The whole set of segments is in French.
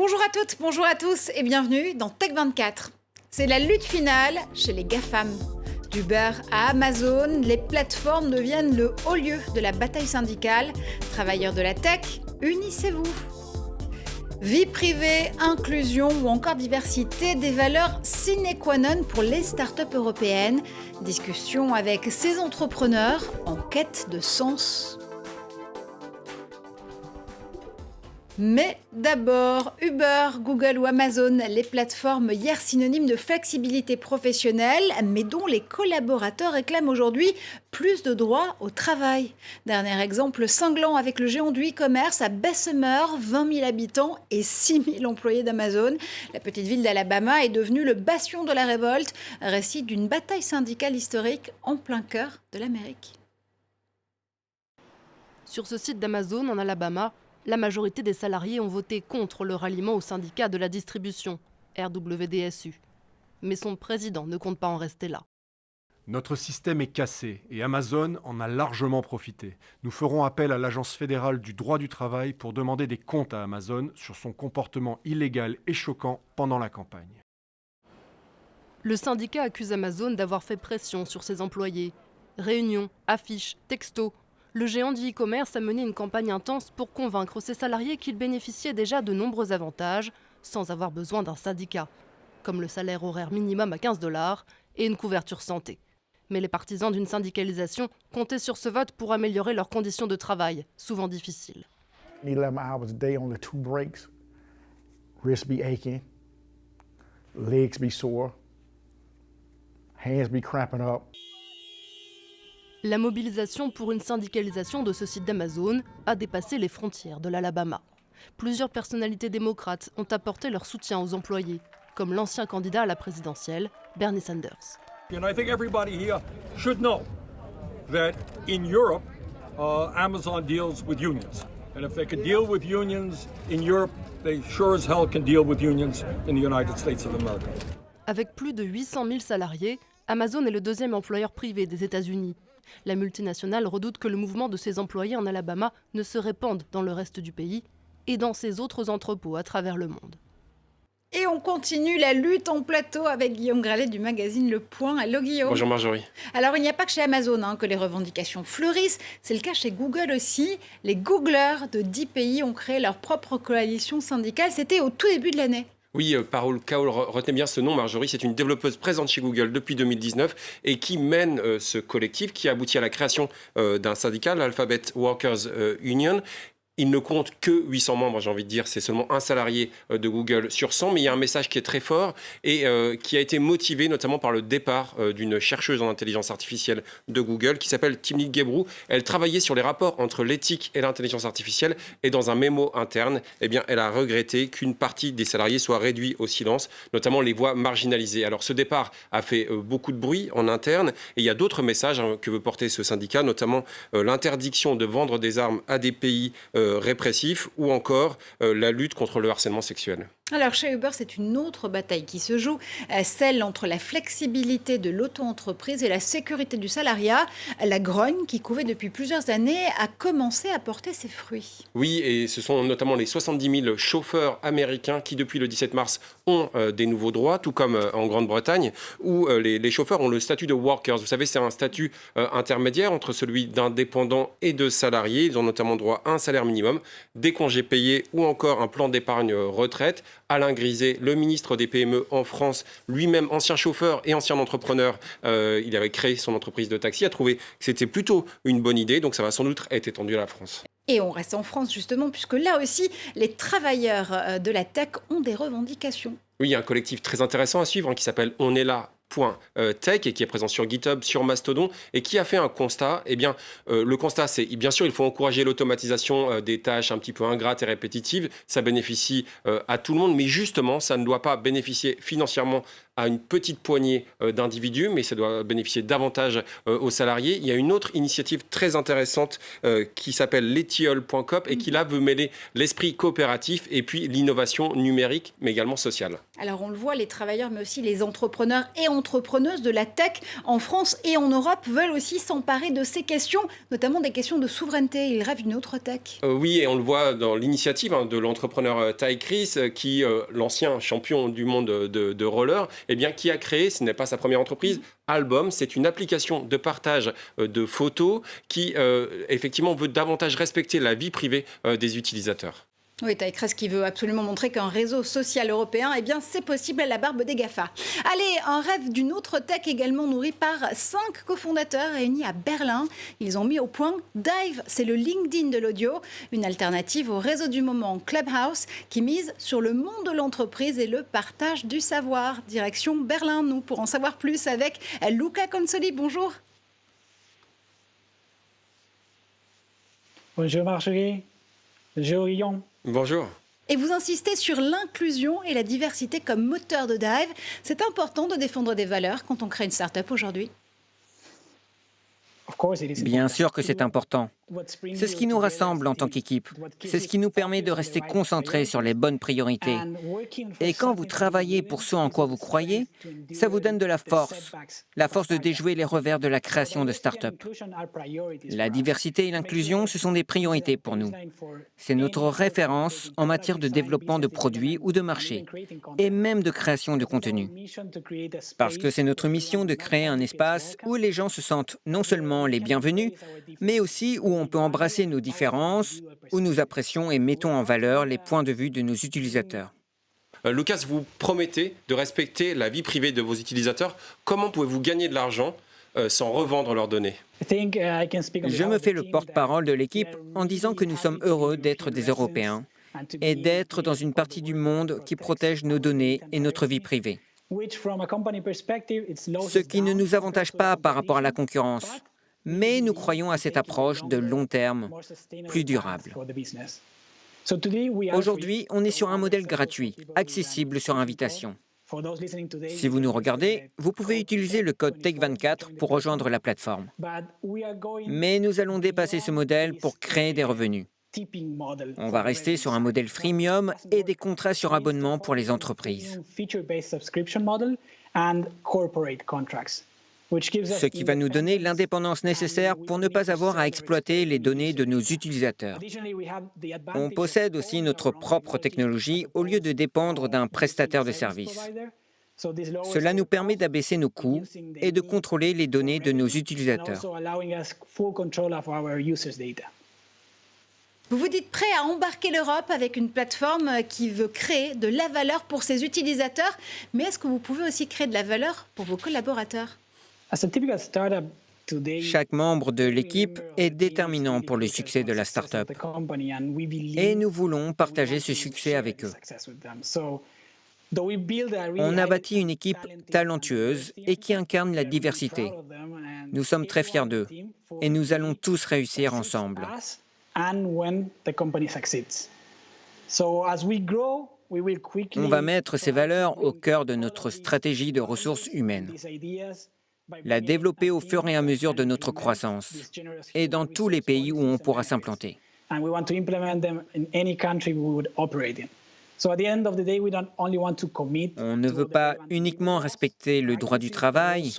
Bonjour à toutes, bonjour à tous et bienvenue dans Tech24. C'est la lutte finale chez les GAFAM. D'Uber à Amazon, les plateformes deviennent le haut lieu de la bataille syndicale. Travailleurs de la tech, unissez-vous. Vie privée, inclusion ou encore diversité, des valeurs sine qua non pour les startups européennes. Discussion avec ces entrepreneurs en quête de sens. Mais d'abord, Uber, Google ou Amazon, les plateformes hier synonymes de flexibilité professionnelle, mais dont les collaborateurs réclament aujourd'hui plus de droits au travail. Dernier exemple cinglant avec le géant du e-commerce à Bessemer, 20 000 habitants et 6 000 employés d'Amazon. La petite ville d'Alabama est devenue le bastion de la révolte, récit d'une bataille syndicale historique en plein cœur de l'Amérique. Sur ce site d'Amazon en Alabama, la majorité des salariés ont voté contre le ralliement au syndicat de la distribution, RWDSU. Mais son président ne compte pas en rester là. Notre système est cassé et Amazon en a largement profité. Nous ferons appel à l'Agence fédérale du droit du travail pour demander des comptes à Amazon sur son comportement illégal et choquant pendant la campagne. Le syndicat accuse Amazon d'avoir fait pression sur ses employés. Réunions, affiches, textos. Le géant du e-commerce a mené une campagne intense pour convaincre ses salariés qu'ils bénéficiaient déjà de nombreux avantages sans avoir besoin d'un syndicat, comme le salaire horaire minimum à 15 $ et une couverture santé. Mais les partisans d'une syndicalisation comptaient sur ce vote pour améliorer leurs conditions de travail, souvent difficiles. 11 hours a day, only 2 breaks. Wrists be aching, legs be sore, hands be cramping up. La mobilisation pour une syndicalisation de ce site d'Amazon a dépassé les frontières de l'Alabama. Plusieurs personnalités démocrates ont apporté leur soutien aux employés, comme l'ancien candidat à la présidentielle, Bernie Sanders. And I think everybody here should know that in Europe, Amazon deals with unions. And if they can deal with unions in Europe, they sure as hell can deal with unions in the United States of America. Avec plus de 800 000 salariés, Amazon est le deuxième employeur privé des États-Unis. La multinationale redoute que le mouvement de ses employés en Alabama ne se répande dans le reste du pays et dans ses autres entrepôts à travers le monde. Et on continue la lutte en plateau avec Guillaume Gralet du magazine Le Point. Hello Guillaume. Bonjour Marjorie. Alors il n'y a pas que chez Amazon que les revendications fleurissent, c'est le cas chez Google aussi. Les Googlers de 10 pays ont créé leur propre coalition syndicale, c'était au tout début de l'année. Oui, Parole Kaul, retenez bien ce nom, Marjorie. C'est une développeuse présente chez Google depuis 2019 et qui mène ce collectif qui aboutit à la création d'un syndicat, l'Alphabet Workers Union. Il ne compte que 800 membres, j'ai envie de dire, c'est seulement un salarié de Google sur 100, mais il y a un message qui est très fort et qui a été motivé notamment par le départ d'une chercheuse en intelligence artificielle de Google qui s'appelle Timnit Gebru. Elle travaillait sur les rapports entre l'éthique et l'intelligence artificielle et dans un mémo interne, eh bien, elle a regretté qu'une partie des salariés soit réduite au silence, notamment les voix marginalisées. Alors ce départ a fait beaucoup de bruit en interne et il y a d'autres messages que veut porter ce syndicat, notamment l'interdiction de vendre des armes à des pays répressif ou encore la lutte contre le harcèlement sexuel. Alors chez Uber, c'est une autre bataille qui se joue, celle entre la flexibilité de l'auto-entreprise et la sécurité du salariat. La grogne qui couvait depuis plusieurs années a commencé à porter ses fruits. Oui, et ce sont notamment les 70 000 chauffeurs américains qui, depuis le 17 mars, ont des nouveaux droits, tout comme en Grande-Bretagne, où les chauffeurs ont le statut de workers. Vous savez, c'est un statut intermédiaire entre celui d'indépendant et de salarié. Ils ont notamment droit à un salaire minimum, des congés payés ou encore un plan d'épargne retraite. Alain Griset, le ministre des PME en France, lui-même ancien chauffeur et ancien entrepreneur, il avait créé son entreprise de taxi, a trouvé que c'était plutôt une bonne idée, donc ça va sans doute être étendu à la France. Et on reste en France justement, puisque là aussi, les travailleurs de la tech ont des revendications. Oui, il y a un collectif très intéressant à suivre qui s'appelle On est là. .tech et qui est présent sur GitHub, sur Mastodon et qui a fait un constat. Eh bien, le constat, c'est bien sûr, il faut encourager l'automatisation des tâches un petit peu ingrates et répétitives. Ça bénéficie à tout le monde, mais justement, ça ne doit pas bénéficier financièrement à une petite poignée d'individus, mais ça doit bénéficier davantage aux salariés. Il y a une autre initiative très intéressante qui s'appelle letiol.coop et qui là veut mêler l'esprit coopératif et puis l'innovation numérique, mais également sociale. Alors on le voit, les travailleurs, mais aussi les entrepreneurs et entrepreneuses de la tech en France et en Europe veulent aussi s'emparer de ces questions, notamment des questions de souveraineté. Ils rêvent d'une autre tech. Oui, et on le voit dans l'initiative de l'entrepreneur Ty Chris, qui, l'ancien champion du monde de roller, eh bien, qui a créé, ce n'est pas sa première entreprise, Album. C'est une application de partage de photos qui, effectivement, veut davantage respecter la vie privée des utilisateurs. Oui, Ty Chris qui veut absolument montrer qu'un réseau social européen, eh bien, c'est possible à la barbe des GAFA. Allez, un rêve d'une autre tech également nourri par 5 cofondateurs réunis à Berlin. Ils ont mis au point Dive, c'est le LinkedIn de l'audio, une alternative au réseau du moment Clubhouse qui mise sur le monde de l'entreprise et le partage du savoir. Direction Berlin, nous, pour en savoir plus avec Luca Consoli. Bonjour. Bonjour Marjorie. Bonjour Guillaume. Bonjour. Et vous insistez sur l'inclusion et la diversité comme moteur de Dive. C'est important de défendre des valeurs quand on crée une start-up aujourd'hui. Bien sûr que c'est important. C'est ce qui nous rassemble en tant qu'équipe. C'est ce qui nous permet de rester concentrés sur les bonnes priorités. Et quand vous travaillez pour ce en quoi vous croyez, ça vous donne de la force de déjouer les revers de la création de start-up. La diversité et l'inclusion, ce sont des priorités pour nous. C'est notre référence en matière de développement de produits ou de marché, et même de création de contenu. Parce que c'est notre mission de créer un espace où les gens se sentent non seulement les bienvenus, mais aussi où on peut embrasser nos différences, où nous apprécions et mettons en valeur les points de vue de nos utilisateurs. Lucas, vous promettez de respecter la vie privée de vos utilisateurs. Comment pouvez-vous gagner de l'argent sans revendre leurs données? Je me fais le porte-parole de l'équipe en disant que nous sommes heureux d'être des Européens et d'être dans une partie du monde qui protège nos données et notre vie privée. Ce qui ne nous avantage pas par rapport à la concurrence. Mais nous croyons à cette approche de long terme, plus durable. Aujourd'hui, on est sur un modèle gratuit, accessible sur invitation. Si vous nous regardez, vous pouvez utiliser le code TECH24 pour rejoindre la plateforme. Mais nous allons dépasser ce modèle pour créer des revenus. On va rester sur un modèle freemium et des contrats sur abonnement pour les entreprises. Ce qui va nous donner l'indépendance nécessaire pour ne pas avoir à exploiter les données de nos utilisateurs. On possède aussi notre propre technologie au lieu de dépendre d'un prestataire de services. Cela nous permet d'abaisser nos coûts et de contrôler les données de nos utilisateurs. Vous vous dites prêt à embarquer l'Europe avec une plateforme qui veut créer de la valeur pour ses utilisateurs, mais est-ce que vous pouvez aussi créer de la valeur pour vos collaborateurs ? Chaque membre de l'équipe est déterminant pour le succès de la start-up. Et nous voulons partager ce succès avec eux. On a bâti une équipe talentueuse et qui incarne la diversité. Nous sommes très fiers d'eux et nous allons tous réussir ensemble. On va mettre ces valeurs au cœur de notre stratégie de ressources humaines. La développer au fur et à mesure de notre croissance et dans tous les pays où on pourra s'implanter. On ne veut pas uniquement respecter le droit du travail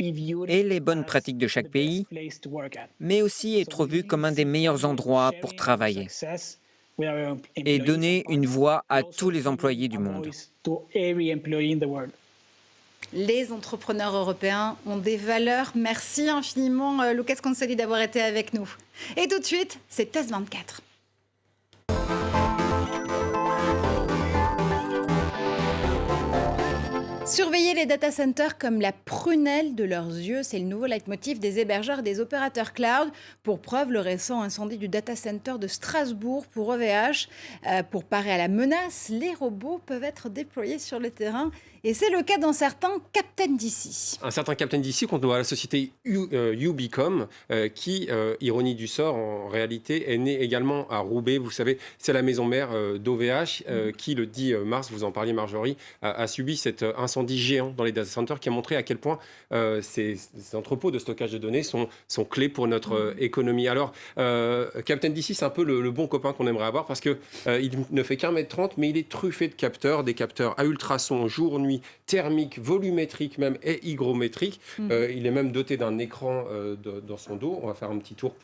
et les bonnes pratiques de chaque pays, mais aussi être vu comme un des meilleurs endroits pour travailler et donner une voix à tous les employés du monde. Les entrepreneurs européens ont des valeurs. Merci infiniment, Lucas Consoli, d'avoir été avec nous. Et tout de suite, c'est Test 24. Surveiller les data centers comme la prunelle de leurs yeux, c'est le nouveau leitmotiv des hébergeurs et des opérateurs cloud. Pour preuve, le récent incendie du data center de Strasbourg pour OVH. Pour parer à la menace, les robots peuvent être déployés sur le terrain. Et c'est le cas d'un certain Captain DC. Un certain Captain DC qu'on doit à la société Ubicom, qui, ironie du sort, en réalité, est née également à Roubaix. Vous savez, c'est la maison mère d'OVH qui, le 10 mars, vous en parliez Marjorie, a subi cet incendie d'incendie géants dans les data centers qui a montré à quel point ces entrepôts de stockage de données sont clés pour notre économie. Alors, Captain DC, c'est un peu le bon copain qu'on aimerait avoir parce qu'il ne fait qu'1,30 m, mais il est truffé de capteurs, des capteurs à ultrasons, jour, nuit, thermiques, volumétriques même et hygrométriques. Il est même doté d'un écran dans son dos. On va faire un petit tour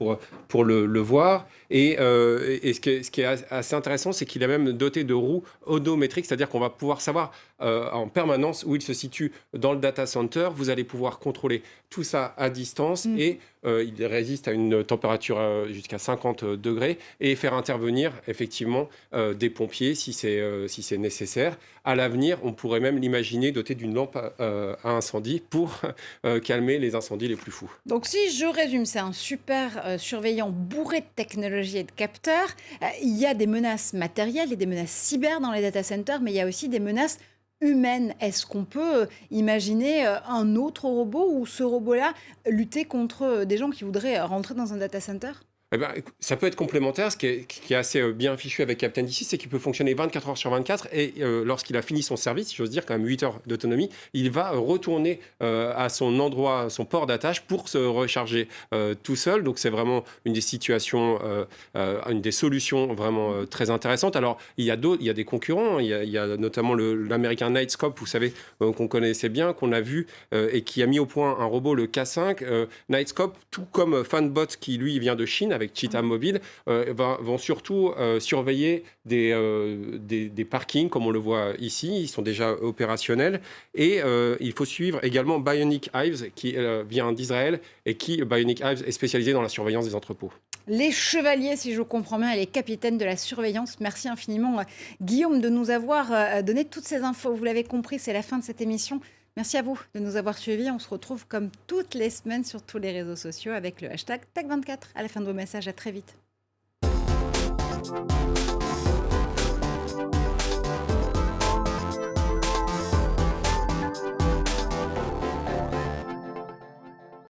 pour le voir. Et ce qui est assez intéressant, c'est qu'il est même doté de roues odométriques, c'est-à-dire qu'on va pouvoir savoir en permanence où il se situe dans le data center. Vous allez pouvoir contrôler tout ça à distance et il résiste à une température jusqu'à 50 degrés et faire intervenir effectivement des pompiers si c'est nécessaire. À l'avenir, on pourrait même l'imaginer doté d'une lampe à incendie pour calmer les incendies les plus fous. Donc si je résume, c'est un super surveillant bourré de technologies et de capteurs. Il y a des menaces matérielles et des menaces cyber dans les data centers, mais il y a aussi des menaces humaine. Est-ce qu'on peut imaginer un autre robot ou ce robot-là lutter contre des gens qui voudraient rentrer dans un data center ? Eh ben, ça peut être complémentaire. Ce qui est assez bien fichu avec Captain DC, c'est qu'il peut fonctionner 24 heures sur 24 et lorsqu'il a fini son service, si j'ose dire, quand même 8 heures d'autonomie, il va retourner à son endroit, son port d'attache pour se recharger tout seul. Donc c'est vraiment une des situations, une des solutions vraiment très intéressantes. Alors il y a des concurrents, il y a notamment l'américain Knightscope, vous savez, qu'on connaissait bien, qu'on a vu et qui a mis au point un robot, le K5. Knightscope, tout comme Fanbot qui lui vient de Chine avec Cheetah Mobile, vont surtout surveiller des parkings, comme on le voit ici. Ils sont déjà opérationnels. Et il faut suivre également Bionic Hives, qui vient d'Israël, et Bionic Hives est spécialisé dans la surveillance des entrepôts. Les chevaliers, si je comprends bien, et les capitaines de la surveillance. Merci infiniment, Guillaume, de nous avoir donné toutes ces infos. Vous l'avez compris, c'est la fin de cette émission. Merci à vous de nous avoir suivis. On se retrouve comme toutes les semaines sur tous les réseaux sociaux avec le hashtag TAC24 à la fin de vos messages. À très vite.